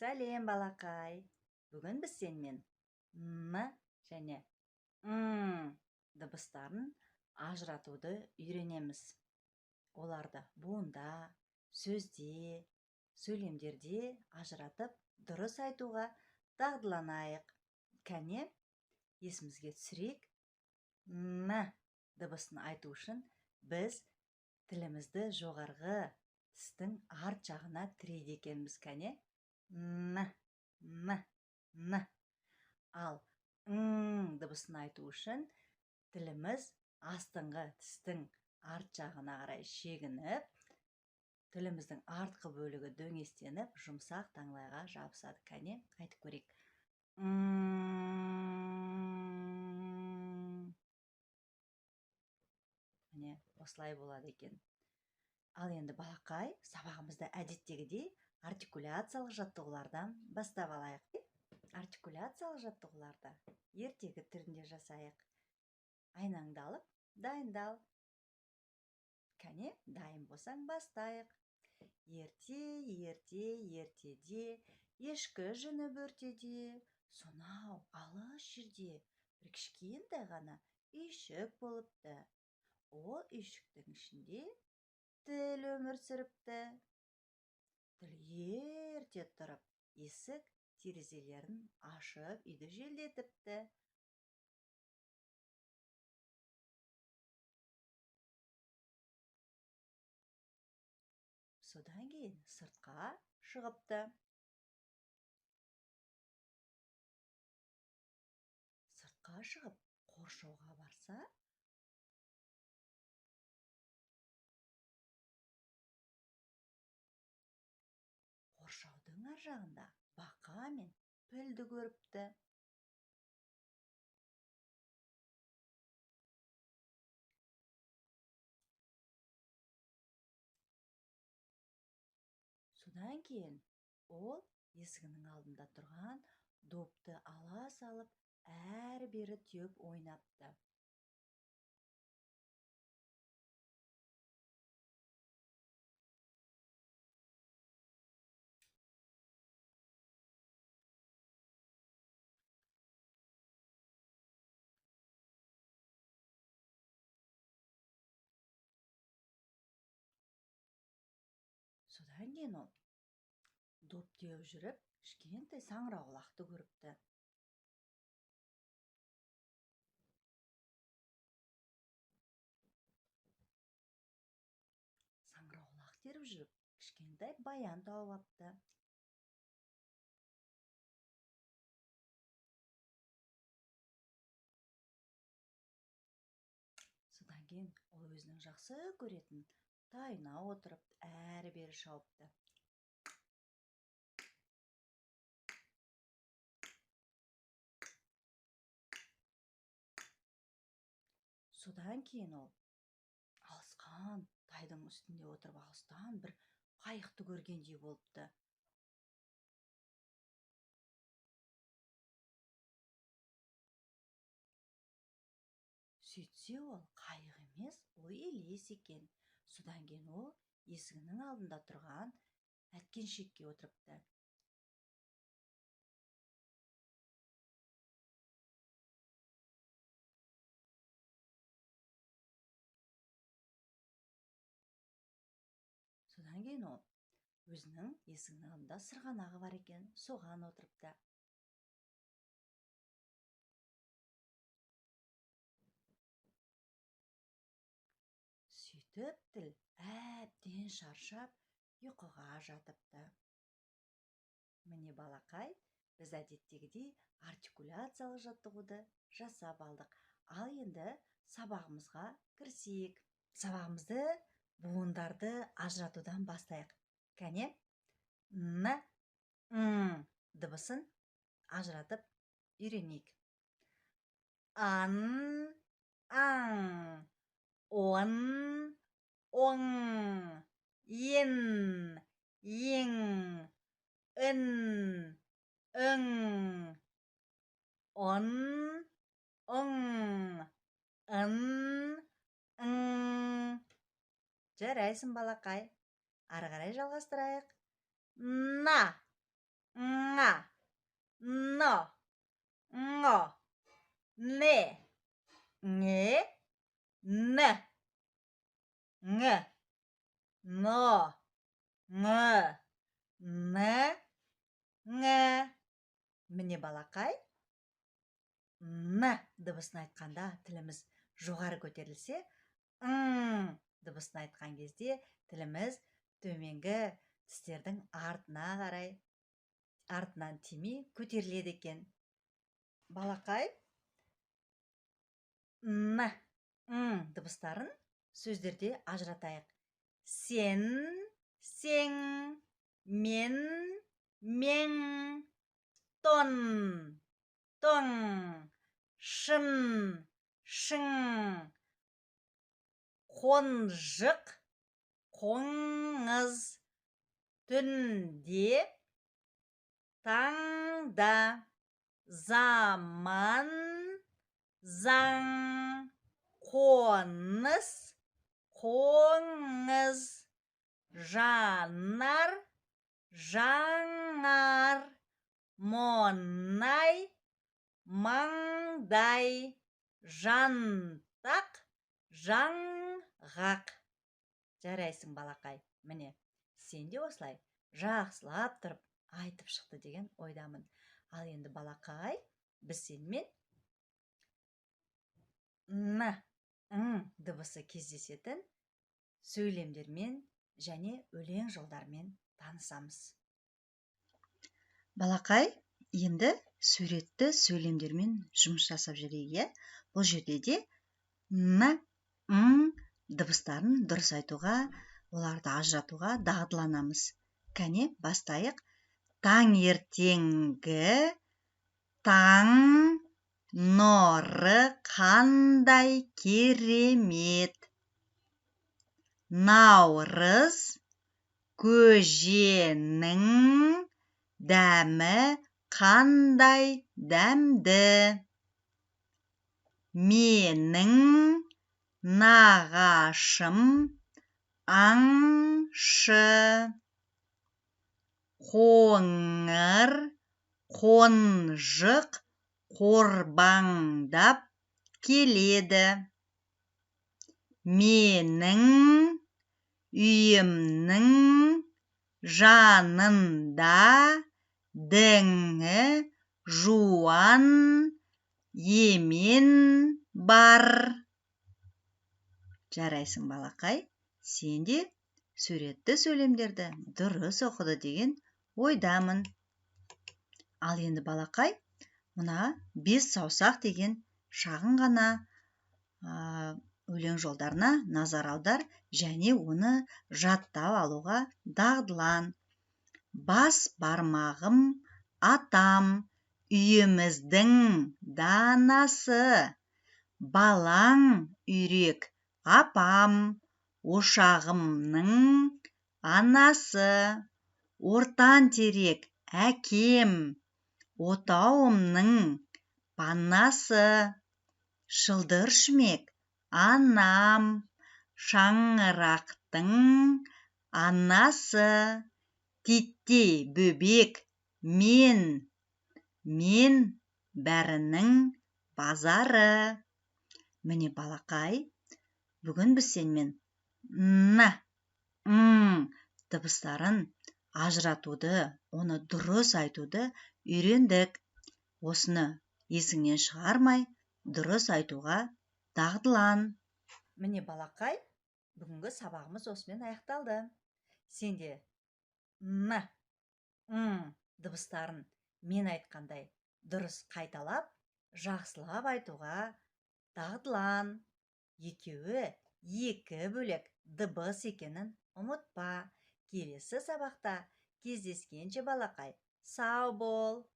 Сәлем, балақай. Бүгін біз сенімен н және ң дыбыстарын ажыратуды үйренеміз. Оларды буында, сөзде, сөйлемдерде ажыратып, дұрыс айтуға дағдыланайық. Кәне, есімізге түсірейік. Н дыбысын айту үшін біз тілімізді жоғарғы тістің арт жағына тірейді екенбіз. Кәне, н. Ал дыбысын айту үшін тіліміз астыңғы тістің арт жағына қарай шегініп, тіліміздің артқы бөлігі дөңестеніп, жұмсақ таңдайға жабысады. Кәне, айтып көрейік. Міне, осылай болады екен. Ал енді балақай, сабағымызды әдеттегідей артикуляциялық жаттығулардан бастап алайық. Артикуляциялық жаттығуларды ертегі түрінде жасайық. Айнаңды алып, дайындал. Кәне, дайын болсаң бастайық. Ерте, ертеде, ешкі жүні бөртеде, сонау алыс жерде бір кішкентай ғана үйшік болыпты. Ол үйшіктің ішінде тіл өмір сүріпті. Тіл ерте тұрып, есік терезелерін ашып, үйді желдетіпті. Содан кейін сыртқа шығыпты. Сыртқа шығып, қоршауға барса, қоршаудың ар жағында бақа мен пілді көріпті. Содан кейін ол есігінің алдында тұрған допты ала салып, әрі-бері теуіп ойнапты. Содан кейін ол доп теуіп жүріп, кішкентай саңырауқұлақты көріпті. Саңырауқұлақ теріп жүріп, кішкентай баян тауып апты. Содан кейін ол өзінің жақсы көретін тайына отырып, әрі-бері шауыпты. Содан кейін ол алысқан тайдың үстінде отырып, алыстан бір қайықты көргендей болыпты. Сөйтсе ол қайық емес, ол елес екен. Содан кейін ол есігінің алдында тұрған әткеншекке отырыпты. Содан кейін ол өзінің есігінің алдында сырғанағы бар екен, соған отырыпты. Сөйтіп тіл әбден шаршап, ұйқыға жатыпты. Міне балақай, біз әдеттегідей артикуляциялық жаттығуды жасап алдық. Ал енді сабағымызға кірісейік. Сабағымызды буындарды ажыратудан бастайық. Кәне, н, дыбысын ажыратып үйренейік. Ан, аң, он, оң, ен, ең, ін, үң, он, оң, ын, ың. Жарайсың балақай. Ары қарай жалғастырайық. На, ңа, но, ңо, не, ңе, ні, ңі, но, ңі, ні, ңі. Міне балақай, н дыбысын айтқанда тіліміз жоғары көтерілсе, дыбысын айтқан кезде тіліміз төменгі тістердің артына қарай, артынан тимей көтеріледі екен. Балақай, н, дыбыстарын сөздерде ажыратайық. Сен, сең, мен, мен, тон, тоң, шын, шың, қонжық, қоңыз, түнде, таңда, заман, заң, қоныс, қоңыз, жанар, жаңар, монай, маңдай, жантақ, жаңғақ. Жарайсың балақай. Міне, сен де осылай жақсылап тұрып айтып шықты деген ойдамын. Ал енді балақай, біз сенімен н, дыбысы кездесетін сөйлемдермен және өлең жолдармен танысамыз. Балақай, енді суретті сөйлемдермен жұмыс жасап жүрейік. Бұл жерде де н, дыбыстарын дұрыс айтуға, оларды ажыратуға дағдыланамыз. Кәне, бастайық. Таңертеңгі таң нұры қандай керемет. Наурыз көженің дәмі қандай дәмді. Менің нағашым аңшы. Қоңыр қонжық қорбаңдап келеді. Менің үйімнің жанында діңі жуан емен бар. Жарайсың балақай, сен де суретті сөйлемдерді дұрыс оқыды деген ойдамын. Ал енді балақай, мына бес саусақ деген шағын ғана өлең жолдарына назар аудар және оны жаттап алуға дағдылан. Бас бармағым атам, үйіміздің данасы. Балаң үйрек апам, ошағымның анасы. Ортан терек әкем, отауымның панасы. Шылдыр шүмек анам, шаңырақтың анасы. Титтей бөбек мен бәрінің базары. Міне балақай, бүгін біз сенімен дыбыстарын ажыратуды, оны дұрыс айтуды үйрендік. Осыны есіңнен шығармай, дұрыс айтуға дағдылан. Міне балақай, бүгінгі сабағымыз осымен аяқталды. Сен де дыбыстарын мен айтқандай дұрыс қайталап, жақсылап айтуға дағдылан. Екеуі екі бөлек дыбыс екенін ұмытпа. Келесі сабақта кездескенше балақай, сау бол.